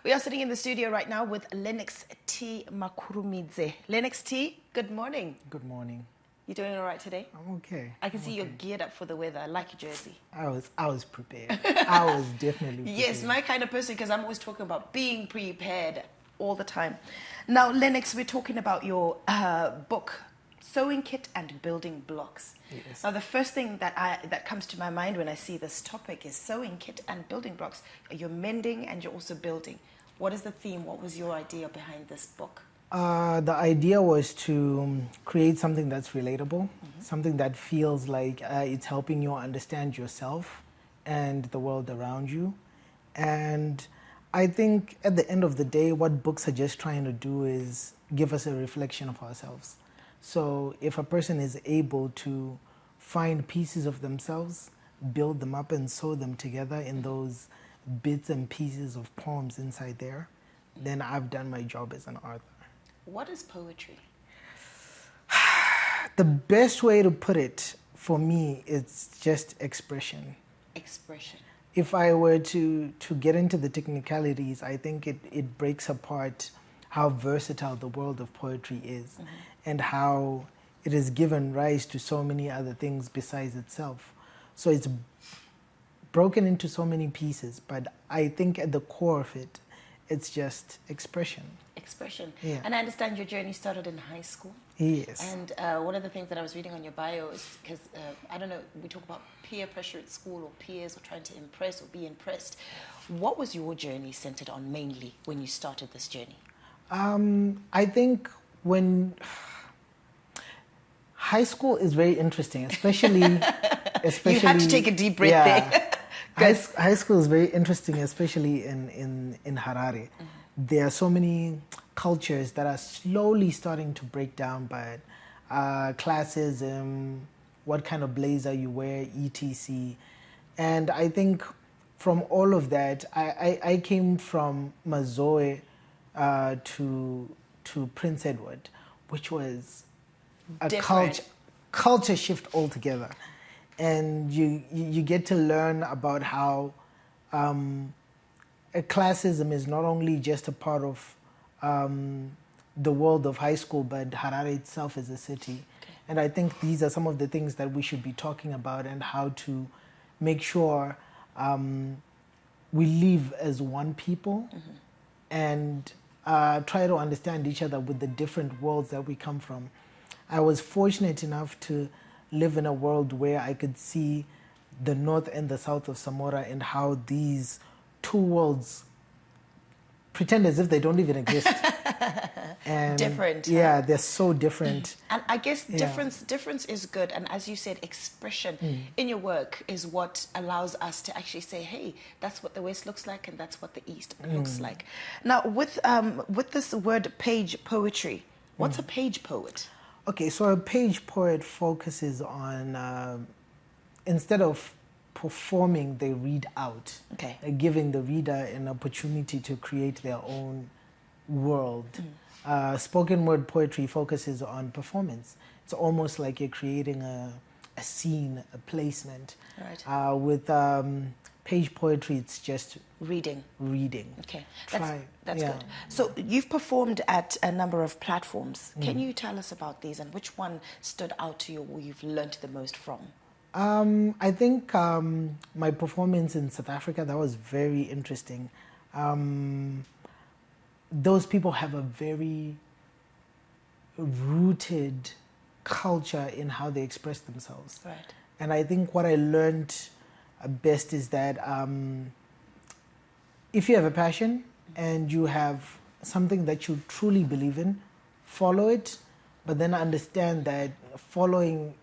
We are sitting in the studio right now with Lennox Makurumidze. Lennox T, good morning. Good morning. You doing all right today? I'm okay. I can see you're geared up for the weather. I like your jersey. I was prepared. I was definitely prepared. Yes, my kind of person, because I'm always talking about being prepared all the time. Now, Lennox, we're talking about your book, Sewing Kit and Building Blocks. Yes. Now, the first thing that comes to my mind when I see this topic is sewing kit and building blocks. You're mending and you're also building. What is the theme? What was your idea behind this book? The idea was to create something that's relatable, something that feels like it's helping you understand yourself and the world around you. And I think at the end of the day, what books are just trying to do is give us a reflection of ourselves. So if a person is able to find pieces of themselves, build them up and sew them together in those bits and pieces of poems inside there, then I've done my job as an author. What is poetry? The best way to put it for me is just expression. Expression. If I were to get into the technicalities, I think it breaks apart how versatile the world of poetry is and how it has given rise to so many other things besides itself. So it's broken into so many pieces, but I think at the core of it, it's just expression. Expression. Yeah. And I understand your journey started in high school. Yes. And one of the things that I was reading on your bio is, because, I don't know, we talk about peer pressure at school or peers or trying to impress or be impressed. What was your journey centered on mainly when you started this journey? I think when high school is very interesting, especially You had to take a deep breath there. High school is very interesting, especially in Harare. There are so many cultures that are slowly starting to break down, but classism, what kind of blazer you wear, etc. And I think from all of that, I came from Mazoe to Prince Edward, which was a culture shift altogether. And you get to learn about how classism is not only just a part of the world of high school, but Harare itself is a city. Okay. And I think these are some of the things that we should be talking about and how to make sure we live as one people and try to understand each other with the different worlds that we come from. I was fortunate enough to live in a world where I could see the north and the south of Samora and how these two worlds pretend as if they don't even exist. And different. Yeah, they're so different. And I guess difference is good. And as you said, expression in your work is what allows us to actually say, hey, that's what the West looks like and that's what the East looks like. Now, with this word page poetry, what's a page poet? Okay, so a page poet focuses on, instead of performing, they read out, giving the reader an opportunity to create their own world. Spoken word poetry focuses on performance. It's almost like you're creating a scene, a placement. Right. With page poetry, it's just reading. Okay, that's good. So you've performed at a number of platforms. Can you tell us about these and which one stood out to you or you've learned the most from? I think my performance in South Africa, that was very interesting. Those people have a very rooted culture in how they express themselves. Right. And I think what I learned best is that if you have a passion and you have something that you truly believe in, follow it, but then understand that following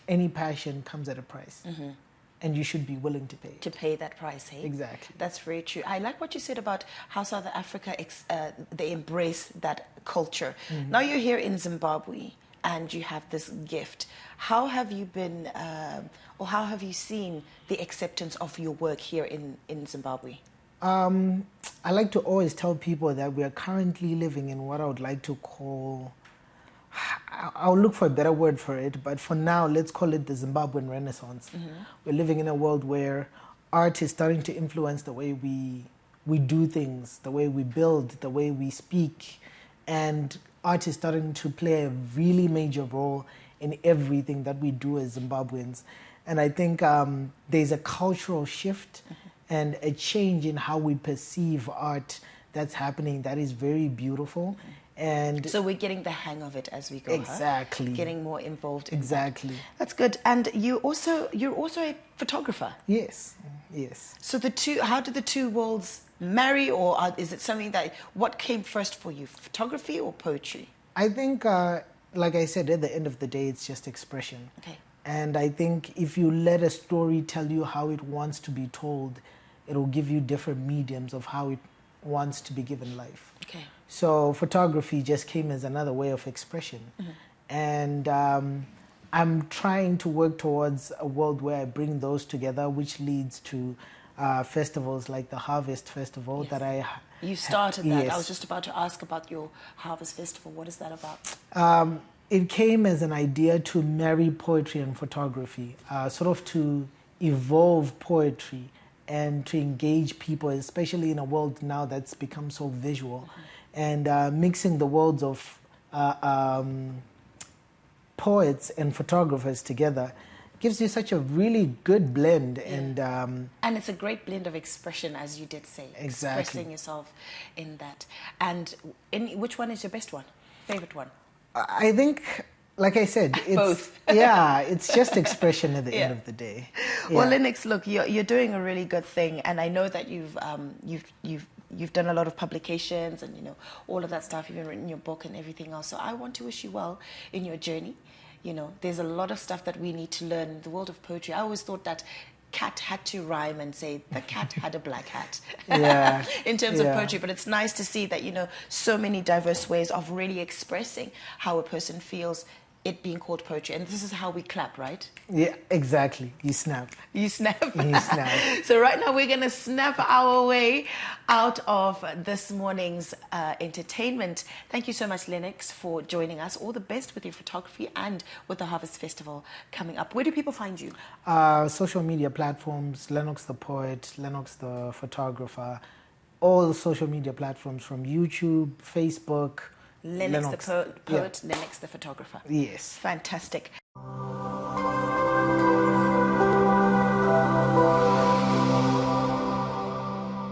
any passion comes at a price. And you should be willing to pay. To pay that price, hey? Exactly. That's very true. I like what you said about how South Africa, they embrace that culture. Now you're here in Zimbabwe and you have this gift. How have you been, or how have you seen the acceptance of your work here in Zimbabwe? I like to always tell people that we are currently living in what I would like to call, I'll look for a better word for it, but for now, let's call it the Zimbabwean Renaissance. We're living in a world where art is starting to influence the way we we do things, the way we build, the way we speak. And art is starting to play a really major role in everything that we do as Zimbabweans. And I think there's a cultural shift and a change in how we perceive art that's happening that is very beautiful. And so we're getting the hang of it as we go. Exactly. Huh? Getting more involved in Exactly. That's good. And you're also a photographer. Yes. Yes. So how do the two worlds marry, or is it something what came first for you, photography or poetry? I think, like I said, at the end of the day, it's just expression. Okay. And I think if you let a story tell you how it wants to be told, it'll give you different mediums of how it wants to be given life. Okay. So photography just came as another way of expression. And I'm trying to work towards a world where I bring those together, which leads to festivals like the Harvest Festival that I... You started that. Yes. I was just about to ask about your Harvest Festival. What is that about? It came as an idea to marry poetry and photography, sort of to evolve poetry and to engage people, especially in a world now that's become so visual. And mixing the worlds of poets and photographers together gives you such a really good blend. Yeah. And it's a great blend of expression, as you did say. Exactly. Expressing yourself in that. And which one is your best one? Favorite one? I think, like I said, it's both. Yeah, it's just expression at the end of the day. Yeah. Well, Lennox, look, you're doing a really good thing, and I know that you've done a lot of publications and all of that stuff. You've even written your book and everything else. So I want to wish you well in your journey. There's a lot of stuff that we need to learn in the world of poetry. I always thought that cat had to rhyme and say the cat had a black hat in terms of poetry, but it's nice to see that so many diverse ways of really expressing how a person feels, it being called poetry. And this is how we clap, right? Yeah, exactly. You snap. You snap. You snap. So right now we're going to snap our way out of this morning's entertainment. Thank you so much, Lennox, for joining us. All the best with your photography and with the Harvest Festival coming up. Where do people find you? Social media platforms, Lennox the Poet, Lennox the Photographer, all the social media platforms from YouTube, Facebook. Lennox the Poet, Lennox the Photographer. Yes. Fantastic.